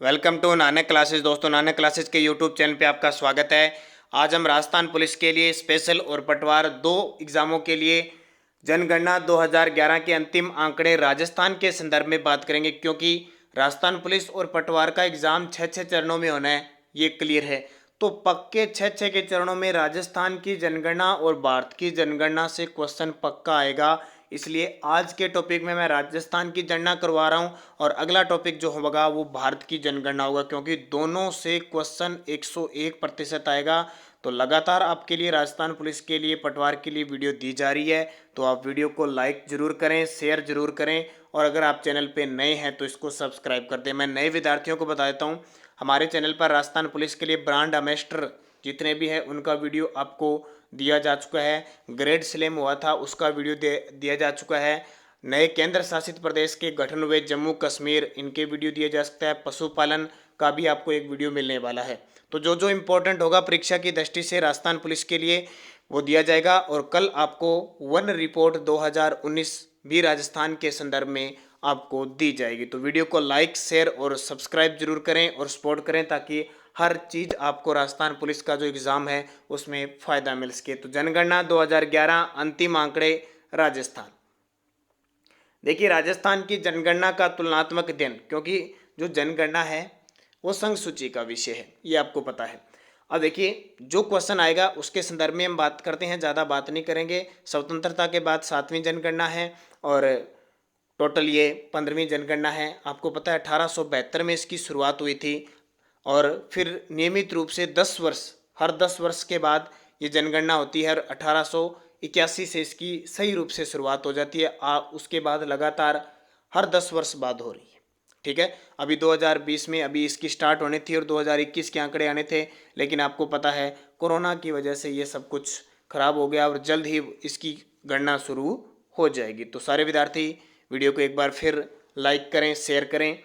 Welcome to Nanak classes. दोस्तों, Nanak classes के YouTube channel पे आपका स्वागत है। आज हम राजस्थान पुलिस के लिए स्पेशल और पटवार दो एग्जामों के लिए जनगणना 2011 के अंतिम आंकड़े राजस्थान के संदर्भ में बात करेंगे, क्योंकि राजस्थान पुलिस और पटवार का एग्जाम छः छः चरणों में होना है, ये क्लियर है। तो पक्के छः छः के चरणों में राजस्थान की जनगणना और भारत की जनगणना से क्वेश्चन पक्का आएगा। इसलिए आज के टॉपिक में मैं राजस्थान की जनगणना करवा रहा हूं और अगला टॉपिक जो होगा वो भारत की जनगणना होगा, क्योंकि दोनों से क्वेश्चन 101% आएगा। तो लगातार आपके लिए राजस्थान पुलिस के लिए, पटवार के लिए वीडियो दी जा रही है, तो आप वीडियो को लाइक जरूर करें, शेयर जरूर करें, और अगर आप चैनल पे नए हैं तो इसको सब्सक्राइब कर दें। मैं नए विद्यार्थियों को बता देता हूँ, हमारे चैनल पर राजस्थान पुलिस के लिए ब्रांड एम्बेसडर जितने भी हैं उनका वीडियो आपको दिया जा चुका है। ग्रेड स्लैम हुआ था, उसका वीडियो दिया जा चुका है। नए केंद्र शासित प्रदेश के गठन हुए जम्मू कश्मीर, इनके वीडियो दिया जा सकता है। पशुपालन का भी आपको एक वीडियो मिलने वाला है। तो जो जो इम्पोर्टेंट होगा परीक्षा की दृष्टि से राजस्थान पुलिस के लिए वो दिया जाएगा। और कल आपको वन रिपोर्ट 2019 भी राजस्थान के संदर्भ में आपको दी जाएगी। तो वीडियो को लाइक, शेयर और सब्सक्राइब जरूर करें और सपोर्ट करें, ताकि हर चीज़ आपको राजस्थान पुलिस का जो एग्ज़ाम है उसमें फ़ायदा मिल सके। तो जनगणना 2011 अंतिम आंकड़े राजस्थान। देखिए, राजस्थान की जनगणना का तुलनात्मक अध्ययन, क्योंकि जो जनगणना है वो संघ सूची का विषय है, ये आपको पता है। अब देखिए, जो क्वेश्चन आएगा उसके संदर्भ में हम बात करते हैं, ज़्यादा बात नहीं करेंगे। स्वतंत्रता के बाद 7वीं जनगणना है और टोटल ये 15वीं जनगणना है। आपको पता है 1872 में इसकी शुरुआत हुई थी और फिर नियमित रूप से 10 वर्ष, हर 10 वर्ष के बाद ये जनगणना होती है। 1881 से इसकी सही रूप से शुरुआत हो जाती है। उसके बाद लगातार हर 10 वर्ष बाद हो रही है। ठीक है, अभी 2020 में अभी इसकी स्टार्ट होनी थी और 2021 के आंकड़े आने थे, लेकिन आपको पता है कोरोना की वजह से ये सब कुछ खराब हो गया और जल्द ही इसकी गणना शुरू हो जाएगी। तो सारे विद्यार्थी वीडियो को एक बार फिर लाइक करें, शेयर करें।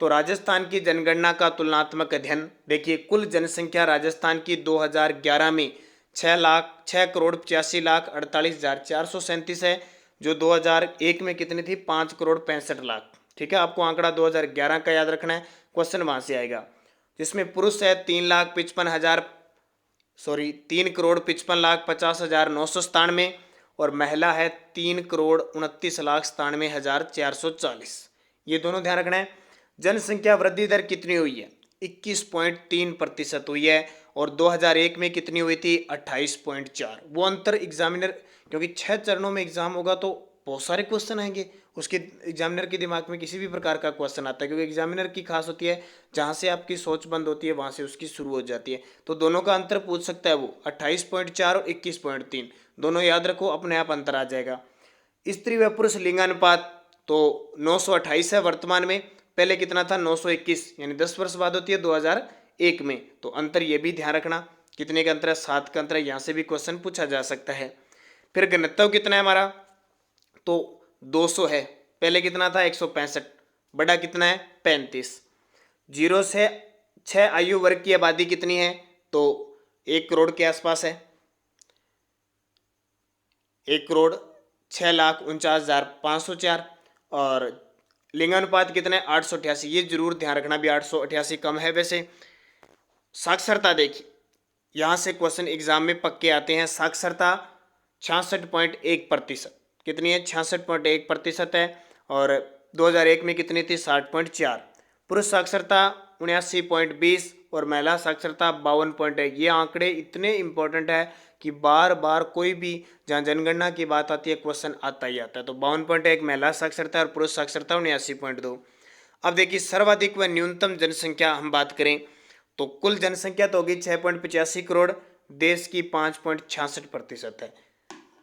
तो राजस्थान की जनगणना का तुलनात्मक अध्ययन। देखिए, कुल जनसंख्या राजस्थान की 2011 में 6,85,48,48,437 है, जो 2001 में कितनी थी, 5,65,00,000। ठीक है, आपको आंकड़ा 2011 का याद रखना है, क्वेश्चन वहां से आएगा। जिसमें पुरुष है 3,55,997 और महिला है 3,29,97,440। ये दोनों ध्यान रखना है। जनसंख्या वृद्धि दर कितनी हुई है, 21.3% हुई है, और 2001 में कितनी हुई थी, 28.4। वो अंतर एग्जामिनर, क्योंकि 6 चरणों में एग्जाम होगा तो बहुत सारे क्वेश्चन आएंगे, उसके एग्जामिनर के दिमाग में किसी भी प्रकार का क्वेश्चन आता है, क्योंकि एग्जामिनर की खास होती है जहाँ से आपकी सोच बंद होती है वहाँ से उसकी शुरू हो जाती है। तो दोनों का अंतर पूछ सकता है वो, 28.4 और 21.3, दोनों याद रखो, अपने आप अंतर आ जाएगा। स्त्री व पुरुष लिंगानुपात तो 928 है वर्तमान में, पहले कितना था, 921, यानी 10 वर्ष बाद होती है 2001 में। तो अंतर ये भी ध्यान रखना, कितने का अंतर है, 7 का अंतर है। यहाँ से भी क्वेश्चन पूछा जा सकता है। फिर घनत्व कितना है हमारा, तो 200 है, पहले कितना था, 165, बड़ा कितना है, 35। 0 से 6 आयु वर्ग की आबादी कितनी है, तो 1 करोड़ के आसपास है, 1,06,49,504। और लिंगानुपात कितना है, 888, ये जरूर ध्यान रखना भी, 888 कम है वैसे। साक्षरता देखिए, यहाँ से क्वेश्चन एग्जाम में पक्के आते हैं। साक्षरता 66.1%, कितनी है, 66.1% है, और 2001 में कितनी थी, 60.4। पुरुष साक्षरता 79.20 और महिला साक्षरता 52.1। ये आंकड़े इतने इंपॉर्टेंट है कि बार बार कोई भी जहाँ जनगणना की बात आती है क्वेश्चन आता ही आता है। तो 52.1 महिला साक्षरता और पुरुष साक्षरता 79.2। अब देखिए, सर्वाधिक व न्यूनतम जनसंख्या हम बात करें तो कुल जनसंख्या तो होगी 6.85 करोड़, देश की 5.66% है।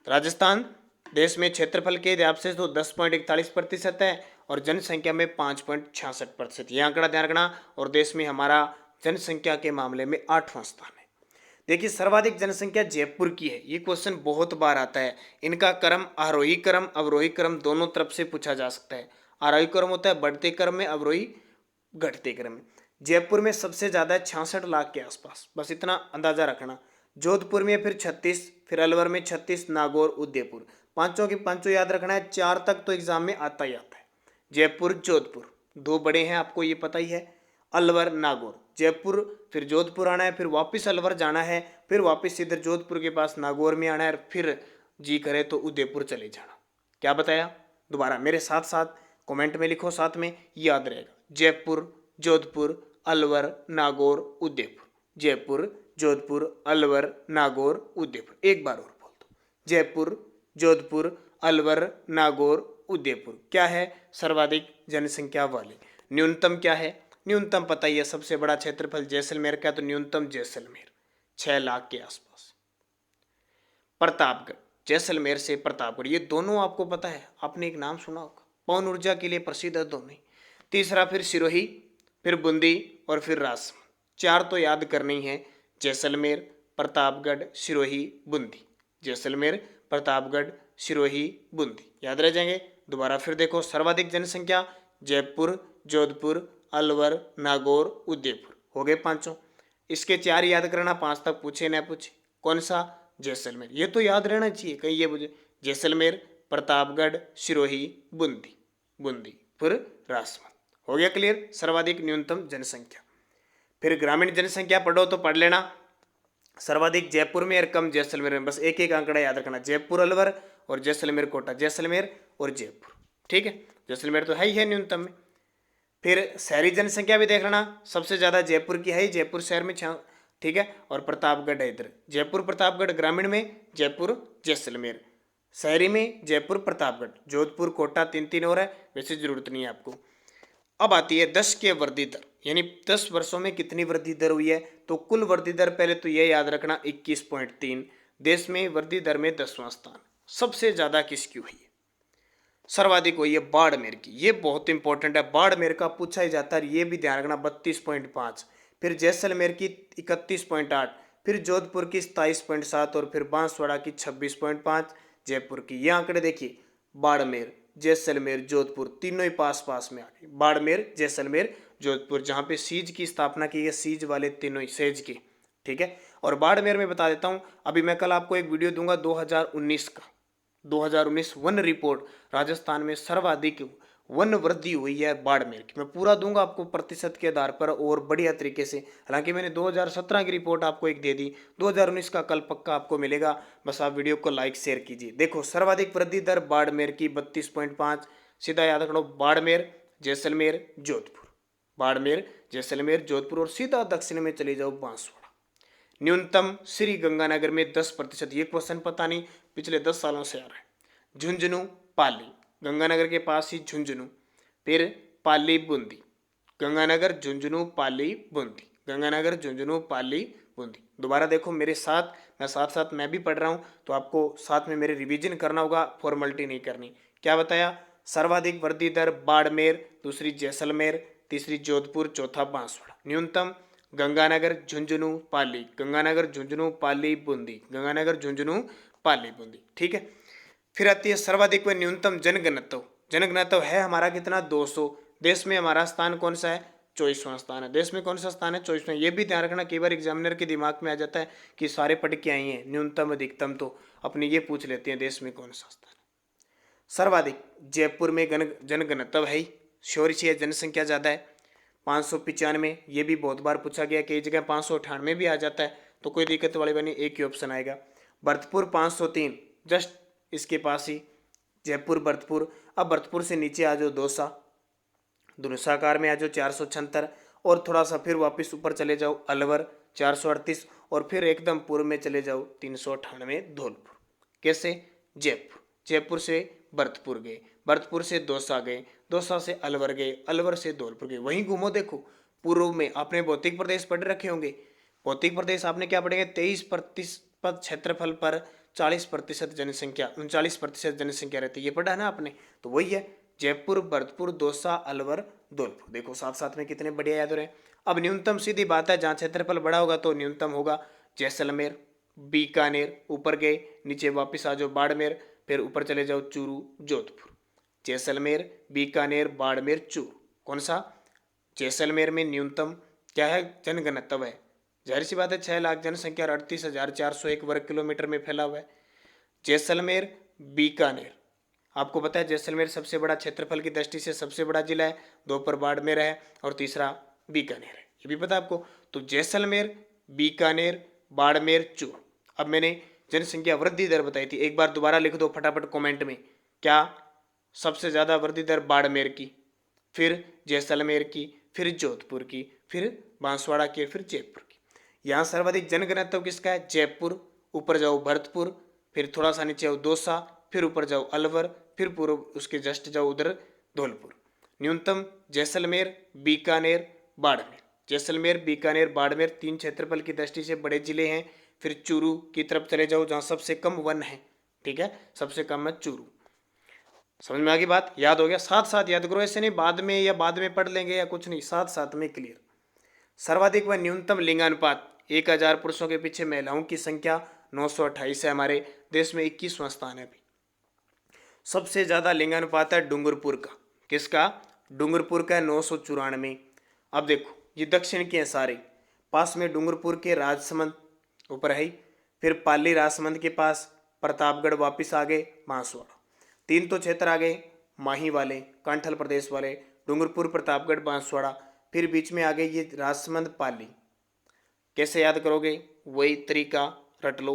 राजस्थान देश में क्षेत्रफल के हिसाब से तो 10.41% है और जनसंख्या में 5.66%। यह आंकड़ा ध्यान रखना। और देश में हमारा जनसंख्या के मामले में 8वां स्थान है। देखिए, सर्वाधिक जनसंख्या जयपुर की है, ये क्वेश्चन बहुत बार आता है। इनका क्रम आरोही क्रम, अवरोही क्रम दोनों तरफ से पूछा जा सकता है। आरोही क्रम होता है बढ़ते क्रम में, अवरोही घटते क्रम में। जयपुर में सबसे ज्यादा है 66 लाख के आसपास, बस इतना अंदाजा रखना। जोधपुर में फिर 36, फिर अलवर में 36, नागौर, उदयपुर, पांचों के पांचों याद रखना है। 4 तक तो एग्जाम में आता ही आता है। जयपुर, जोधपुर, 2 बड़े हैं, आपको ये पता ही है। अलवर नागौर। जयपुर फिर जोधपुर आना है, फिर वापस अलवर जाना है, फिर वापस इधर जोधपुर के पास नागौर में आना है, फिर जी करे तो उदयपुर चले जाना। क्या बताया? दोबारा मेरे साथ साथ कमेंट में लिखो, साथ में याद रहेगा। जयपुर, जोधपुर, अलवर, नागौर, उदयपुर। जयपुर, जोधपुर, अलवर, नागौर, उदयपुर। एक बार और बोल दो, जयपुर, जोधपुर, अलवर, नागौर, उदयपुर। क्या है? सर्वाधिक जनसंख्या वाले। न्यूनतम क्या है? न्यूनतम पता ही है, सबसे बड़ा क्षेत्रफल जैसलमेर का, तो न्यूनतम जैसलमेर 6 लाख के आसपास। प्रतापगढ़, जैसलमेर से प्रतापगढ़, ये दोनों आपको पता है, आपने एक नाम सुना होगा, पवन ऊर्जा के लिए प्रसिद्ध है दोनों। तीसरा फिर सिरोही, फिर बूंदी और फिर राजसमंद। 4 तो याद करनी है, जैसलमेर, प्रतापगढ़, सिरोही, बूंदी। जैसलमेर, प्रतापगढ़, सिरोही, बूंदी याद रह जाएंगे। दोबारा फिर देखो, सर्वाधिक जनसंख्या जयपुर, जोधपुर, अलवर, नागौर, उदयपुर, हो गए 5। इसके 4 याद करना, 5 तक पूछे ना पूछे। कौन सा? जैसलमेर, ये तो याद रहना चाहिए कहीं ये मुझे। जैसलमेर, प्रतापगढ़, सिरोही, बूंदी, बूंदी फिर राजसमंद। हो गया क्लियर? सर्वाधिक न्यूनतम जनसंख्या। फिर ग्रामीण जनसंख्या पढ़ो तो पढ़ लेना, सर्वाधिक जयपुर में और कम जैसलमेर में। बस एक एक आंकड़ा याद रखना, जयपुर अलवर और जैसलमेर कोटा, जैसलमेर और जयपुर। ठीक है, जैसलमेर तो है ही है न्यूनतम में। फिर शहरी जनसंख्या भी देख लेना, सबसे ज़्यादा जयपुर की है, जयपुर शहर में 6। ठीक है, और प्रतापगढ़ है इधर, जयपुर प्रतापगढ़ ग्रामीण में, जयपुर जैसलमेर शहरी में, जयपुर प्रतापगढ़, जोधपुर कोटा 3 और है, वैसे जरूरत नहीं है आपको। अब आती है 10 के वृद्धि दर, यानी 10 वर्षों में कितनी वृद्धि दर हुई है। तो कुल वृद्धि दर पहले तो यह याद रखना 21.3, देश में वृद्धि दर में 10वां स्थान। सबसे ज्यादा किसकी हुई है? सर्वाधिक हुई है बाड़मेर की, ये बहुत इंपॉर्टेंट है, बाड़मेर का पूछा ही जाता है, ये भी ध्यान रखना 32.5। फिर जैसलमेर की 31.8, फिर जोधपुर की 27.7 और फिर बांसवाड़ा की 26.5, जयपुर की। ये आंकड़े देखिए, बाड़मेर, जैसलमेर, जोधपुर तीनों ही पास पास में आ गए। बाड़मेर, जैसलमेर, जोधपुर, जहां पे सीज की स्थापना की है, सीज वाले तीनों ही सेज की। ठीक है, और बाड़मेर में बता देता हूं, अभी मैं कल आपको एक वीडियो दूंगा 2019 का, 2019 वन रिपोर्ट, राजस्थान में सर्वाधिक वन वृद्धि हुई है बाड़मेर की। मैं पूरा दूंगा आपको प्रतिशत के आधार पर और बढ़िया तरीके से। हालांकि मैंने 2017 की रिपोर्ट आपको एक दे दी, 2019 का कल पक्का आपको मिलेगा, बस आप वीडियो को लाइक शेयर कीजिए। देखो, सर्वाधिक वृद्धि दर बाड़मेर की 32.5, सीधा याद रखो, बाड़मेर, जैसलमेर, जोधपुर, बाड़मेर, जैसलमेर, जोधपुर, और सीधा दक्षिण में चले जाओ बांसवाड़ा। न्यूनतम श्री गंगानगर में 10%, ये क्वेश्चन पता नहीं पिछले 10 सालों से आ रहा है। झुंझुनू, पाली, गंगानगर के पास ही झुंझुनू, फिर पाली, बूंदी, गंगानगर, झुंझुनू, पाली, बूंदी, गंगानगर, झुंझुनू, पाली, बूंदी। दोबारा देखो मेरे साथ, मैं साथ साथ मैं भी पढ़ रहा हूँ, तो आपको साथ में मेरे रिवीजन करना होगा, फॉर्मेलिटी नहीं करनी। क्या बताया? सर्वाधिक वृद्धि दर बाड़मेर, दूसरी जैसलमेर, तीसरी जोधपुर, चौथा बांसवाड़ा। न्यूनतम गंगानगर, झुंझुनू, पाली, गंगानगर, झुंझुनू, पाली, बूंदी, गंगानगर, झुंझुनू, पाली, बूंदी। ठीक है, फिर आती है सर्वाधिक व न्यूनतम जनघनत्व। जनघनत्व है हमारा कितना? 200। देश में हमारा स्थान कौन सा है? 24वां स्थान है। देश में कौन सा स्थान है? 24वां। ये भी ध्यान रखना, कई बार एग्जामिनर के दिमाग में आ जाता है कि सारे पढ़ के आई हैं, न्यूनतम अधिकतम तो अपने ये पूछ लेते हैं देश में कौन सा स्थान है। सर्वाधिक जयपुर में जनघनत्व है ही, शोर से जनसंख्या ज़्यादा है, 595। ये भी बहुत बार पूछा गया, कई जगह 598 भी आ जाता है, तो कोई दिक्कत वाली बनी, एक ही ऑप्शन आएगा। भरतपुर 503, जस्ट इसके पास ही जयपुर, भरतपुर। अब भरतपुर से नीचे आ जाओ दौसा, धनुषाकार में आ जाओ 476, और थोड़ा सा फिर वापस ऊपर चले जाओ अलवर 438, और फिर एकदम पूर्व में चले जाओ 398 धौलपुर। कैसे? जयपुर, जयपुर से भरतपुर गए, भरतपुर से दौसा गए, दौसा से अलवर गए, अलवर से धौलपुर गए। वहीं घूमो, देखो पूर्व में आपने भौतिक प्रदेश पढ़ रखे होंगे। भौतिक प्रदेश आपने क्या पढ़ेंगे? 23% क्षेत्रफल पर 40% जनसंख्या, 39% जनसंख्या रहती है, ये पढ़ा है ना आपने। तो वही है, जयपुर, भरतपुर, दौसा, अलवर, धौलपुर। देखो साथ साथ में कितने बढ़िया याद हो रहे हैं। अब न्यूनतम सीधी बात है, जहाँ क्षेत्रफल बड़ा होगा तो न्यूनतम होगा जैसलमेर, बीकानेर, ऊपर गए, नीचे वापस आ जाओ बाड़मेर, फिर ऊपर चले जाओ चूरू, जोधपुर। जैसलमेर, बीकानेर, बाड़मेर, चूरू। कौन सा? जैसलमेर में न्यूनतम क्या है? जनघनत्व है, जाहिर सी बात है, 6 लाख जनसंख्या और 38,401 वर्ग किलोमीटर में फैला हुआ है। जैसलमेर, बीकानेर, आपको पता है जैसलमेर सबसे बड़ा क्षेत्रफल की दृष्टि से सबसे बड़ा जिला है, 2 पर बाड़मेर है और तीसरा बीकानेर है, ये भी पता है आपको। तो जैसलमेर, बीकानेर, बाड़मेर, चूरू। अब मैंने जनसंख्या वृद्धि दर बताई थी, एक बार दोबारा लिख दो फटाफट कमेंट में। क्या सबसे ज्यादा वृद्धि दर बाड़मेर की, फिर जैसलमेर की, फिर जोधपुर की, फिर बांसवाड़ा की, फिर जयपुर की। यहाँ सर्वाधिक जनघनत्व किसका है? जयपुर। ऊपर जाओ भरतपुर, फिर थोड़ा सा नीचे आओ दौसा, फिर ऊपर जाओ अलवर, फिर पूर्व उसके जस्ट जाओ उधर धौलपुर। न्यूनतम जैसलमेर, बीकानेर, बाड़मेर। जैसलमेर, बीकानेर, बाड़मेर तीन क्षेत्रफल की दृष्टि से बड़े जिले हैं। फिर चूरू की तरफ चले जाओ जहाँ सबसे कम वन है, ठीक है, सबसे कम है चूरू। समझ में आ गई बात? याद हो गया? साथ साथ याद करो, ऐसे नहीं बाद में या बाद में पढ़ लेंगे या कुछ नहीं, साथ साथ में क्लियर। सर्वाधिक व न्यूनतम लिंगानुपात 1000 पुरुषों के पीछे महिलाओं की संख्या 928 है। हमारे देश में 21वां स्थान है अभी। सबसे ज्यादा लिंगानुपात है डूंगरपुर का। किसका? डूंगरपुर का 994। अब देखो ये दक्षिण के हैं सारे, पास में डूंगरपुर के राजसमंद ऊपर है, फिर पाली राजसमंद के पास, प्रतापगढ़ वापिस आ गए, बांसवाड़ा। तीन तो क्षेत्र आ गए माही वाले, कांठल प्रदेश वाले, डूंगरपुर, प्रतापगढ़, बांसवाड़ा। फिर बीच में आ गए ये राजसमंद, पाली। कैसे याद करोगे? वही तरीका रट लो,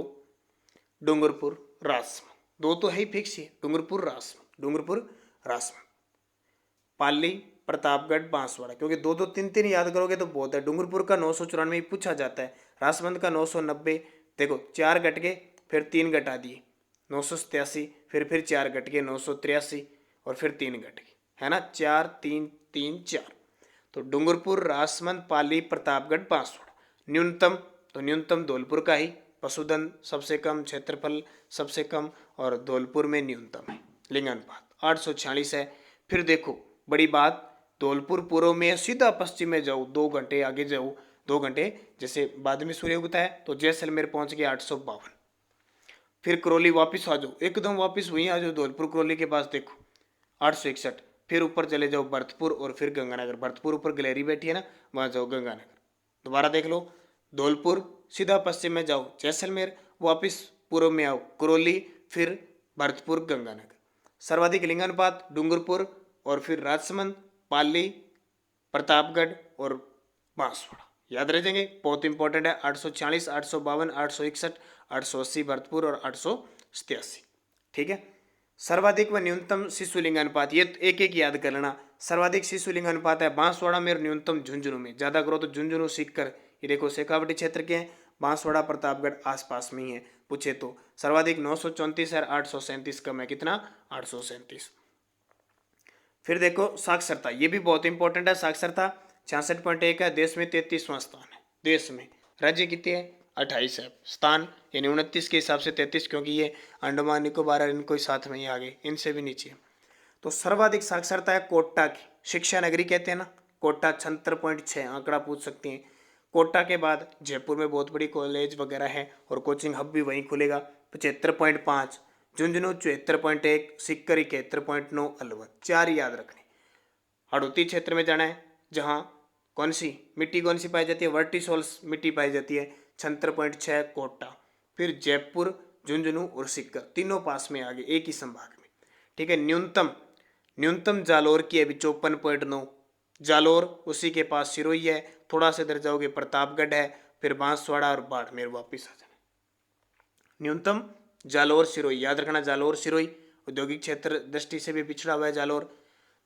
डूंगरपुर, राजसमंद। दो तो है ही फिक्स ही, डूंगरपुर, राजसमंद, डूंगरपुर, राजसमंद, पाली, प्रतापगढ़, बांसवाड़ा। क्योंकि दो दो तीन तीन याद करोगे तो बहुत है। डूंगरपुर का 994 पूछा जाता है, राजसमंद का 990। देखो चार घट गए, फिर तीन घटा दिए 987, फिर चार घट गए 983, और फिर तीन घट गए, है ना, 4 3 3 4। तो डूंगरपुर, राजसमंद, पाली, प्रतापगढ़, बांसवाड़ा। न्यूनतम तो न्यूनतम धौलपुर का ही, पशुधन सबसे कम, क्षेत्रफल सबसे कम, और धौलपुर में न्यूनतम है लिंगानुपात 846 है। फिर देखो बड़ी बात, धौलपुर पूर्व में है, सीधा पश्चिम में जाओ 2 घंटे आगे जाओ, 2 घंटे जैसे बाद में सूर्य उगता है, तो जैसलमेर पहुंच गया 852। फिर करौली वापस आ जाओ, एकदम वापस वहीं आ जाओ धौलपुर करौली के पास, देखो 861। फिर ऊपर चले जाओ भरतपुर और फिर गंगानगर, भरतपुर ऊपर गलेरी बैठी है ना, वहां जाओ गंगानगर। दोबारा देख लो, धौलपुर सीधा पश्चिम में जाओ, जैसलमेर वापस पूर्व में आओ करौली, फिर भरतपुर, गंगानगर। सर्वाधिक लिंगानुपात डूंगरपुर, और फिर राजसमंद, पाली, प्रतापगढ़ और बांसवाड़ा। याद रह जाएंगे, बहुत इंपॉर्टेंट है। 840, 852, 861, 880 भरतपुर और 887, ठीक है। सर्वाधिक व न्यूनतम शिशु लिंगानुपात, ये एक एक याद कर लेना। सर्वाधिक शिशु लिंगानुपात है बांसवाड़ा में और न्यूनतम झुंझुनू में। ज्यादा करो तो झुंझुनू, सीकर, ये देखो शेखावटी क्षेत्र के हैं, बांसवाड़ा, प्रतापगढ़ आसपास में ही है पूछे तो। सर्वाधिक 934 है, 837 कम है, कितना? 837। फिर देखो साक्षरता, ये भी बहुत इंपॉर्टेंट है। साक्षरता 66.1 है, देश में 33वां स्थान है। देश में राज्य कितने हैं? 28 है स्थान, यानी 29 के हिसाब से 33, क्योंकि ये अंडमान निकोबार और इनको साथ में ही आ गए, इनसे भी नीचे। तो सर्वाधिक साक्षरता है कोटा की, शिक्षा नगरी कहते हैं ना, कोटा 76.6 आंकड़ा पूछ सकते हैं। कोटा के बाद जयपुर में बहुत बड़ी कॉलेज वगैरह है और कोचिंग हब भी वहीं खुलेगा, 75.5। झुंझुनू 74.1, सिक्कर 71.9, अलवर। 4 याद रखने। हड़ौती क्षेत्र में जाना है, जहाँ कौन सी मिट्टी कौन सी पाई जाती है? वर्टिसोल्स मिट्टी पाई जाती है, 76.6 कोटा। फिर जयपुर, झुंझुनू और सिक्कर, तीनों पास में आगे एक ही संभाग में, ठीक है। न्यूनतम जालोर की अभी 54.9, जालोर उसी के पास सिरोही है, थोड़ा सा इधर जाओगे प्रतापगढ़ है, फिर बांसवाड़ा और बाड़मेर वापिस आ जाना। न्यूनतम जालोर, सिरोही याद रखना, जालोर, सिरोही। औद्योगिक क्षेत्र दृष्टि से भी पिछड़ा हुआ है जालोर,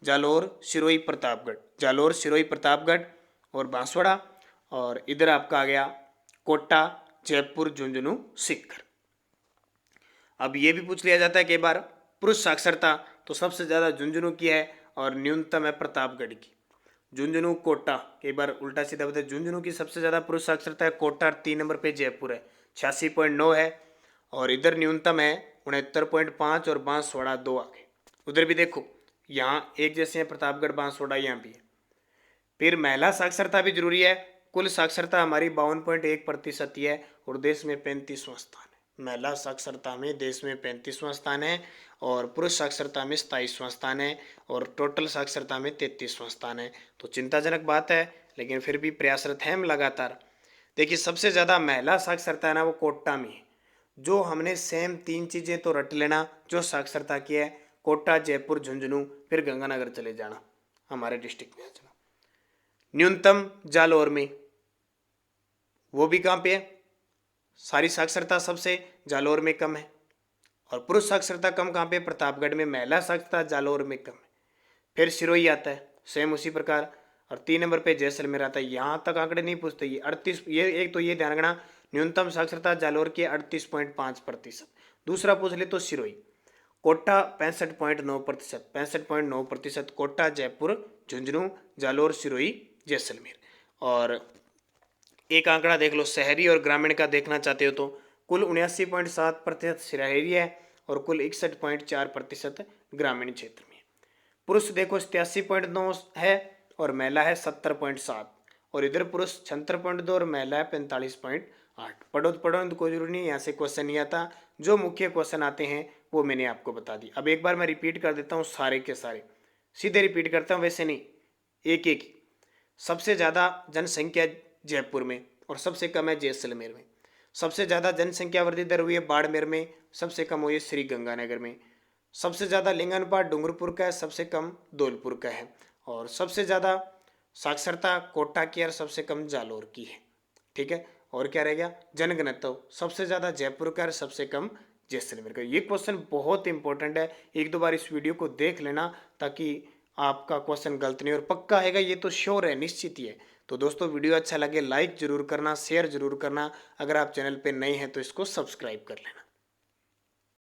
जालोर, सिरोही, प्रतापगढ़, जालोर, सिरोही, प्रतापगढ़ और बांसवाड़ा। और इधर आपका आ गया कोटा, जयपुर, झुंझुनू, सिक्कर। अब ये भी पूछ लिया जाता है कई बार, पुरुष साक्षरता तो सबसे ज्यादा झुंझुनू की है और न्यूनतम है प्रतापगढ़ की। झुंझुनू, कोटा, कई बार उल्टा सीधा बताया, झुंझुनू की सबसे ज्यादा पुरुष साक्षरता है, कोटा 3 नंबर पे जयपुर है 86.9 है, और इधर न्यूनतम है 69.5 और बांसवाड़ा 2 आगे। उधर भी देखो यहाँ एक जैसे हैं, प्रतापगढ़, बांसवाड़ा यहाँ भी है। फिर महिला साक्षरता भी जरूरी है। कुल साक्षरता हमारी 52.1% ही है और देश में 35वां स्थान है। महिला साक्षरता में देश में 35वां स्थान है और पुरुष साक्षरता में 27वां स्थान है और टोटल साक्षरता में 33वां स्थान है। तो चिंताजनक बात है, लेकिन फिर भी प्रयासरत हैं हम लगातार। देखिए सबसे ज़्यादा महिला साक्षरता है ना, वो कोटा में है। जो हमने सेम 3 चीज़ें तो रट लेना जो साक्षरता की है, कोटा, जयपुर, झुंझुनू, फिर गंगानगर चले जाना, हमारे डिस्ट्रिक्ट में आ जाना। न्यूनतम जालौर में, वो भी कहाँ पे है? सारी साक्षरता सबसे जालौर में कम है। और पुरुष साक्षरता कम कहाँ पे? प्रतापगढ़ में। महिला साक्षरता जालौर में कम है। फिर सिरोही आता है सेम उसी प्रकार। और 3 नंबर पे जैसलमेर आता है। यहाँ तक आंकड़े नहीं पूछते। ये 38, ये एक तो ये ध्यान रखना, न्यूनतम साक्षरता जालौर की 38.5%। दूसरा पूछ ले तो सिरोही। कोटा 65.9%, 65.9%। कोटा, जयपुर, झुंझुनू, जालौर, सिरोही, जैसलमेर। और एक आंकड़ा देख लो शहरी और ग्रामीण का देखना चाहते हो तो कुल 79.7% शहरी है और कुल 61.4% ग्रामीण क्षेत्र में। पुरुष देखो 87.9 है और महिला है 70.7। और इधर पुरुष 76.2 और महिला है 45.8। पढ़ो तो पढ़ो तो कोई जरूरी नहीं, यहाँ से क्वेश्चन नहीं आता। जो मुख्य क्वेश्चन आते हैं वो मैंने आपको बता दी। अब एक बार मैं रिपीट कर देता हूँ सारे के सारे, सीधे रिपीट करता हूँ, वैसे नहीं, एक एक। सबसे ज़्यादा जनसंख्या जयपुर में और सबसे कम है जैसलमेर में। सबसे ज़्यादा जनसंख्या वृद्धि दर हुई है बाड़मेर में, सबसे कम हुई है श्री गंगानगर में। सबसे ज़्यादा लिंगानुपात डूंगरपुर का है, सबसे कम धौलपुर का है। और सबसे ज़्यादा साक्षरता कोटा की और सबसे कम जालौर की है। ठीक है, और क्या रह गया? जनघनत्व सबसे ज़्यादा जयपुर का और सबसे कम जैसलमेर का। ये क्वेश्चन बहुत इंपॉर्टेंट है, एक दो बार इस वीडियो को देख लेना ताकि आपका क्वेश्चन गलत नहीं। और पक्का आएगा ये तो श्योर है, निश्चित ही है। तो दोस्तों वीडियो अच्छा लगे लाइक जरूर करना, शेयर जरूर करना। अगर आप चैनल पे नए हैं तो इसको सब्सक्राइब कर लेना।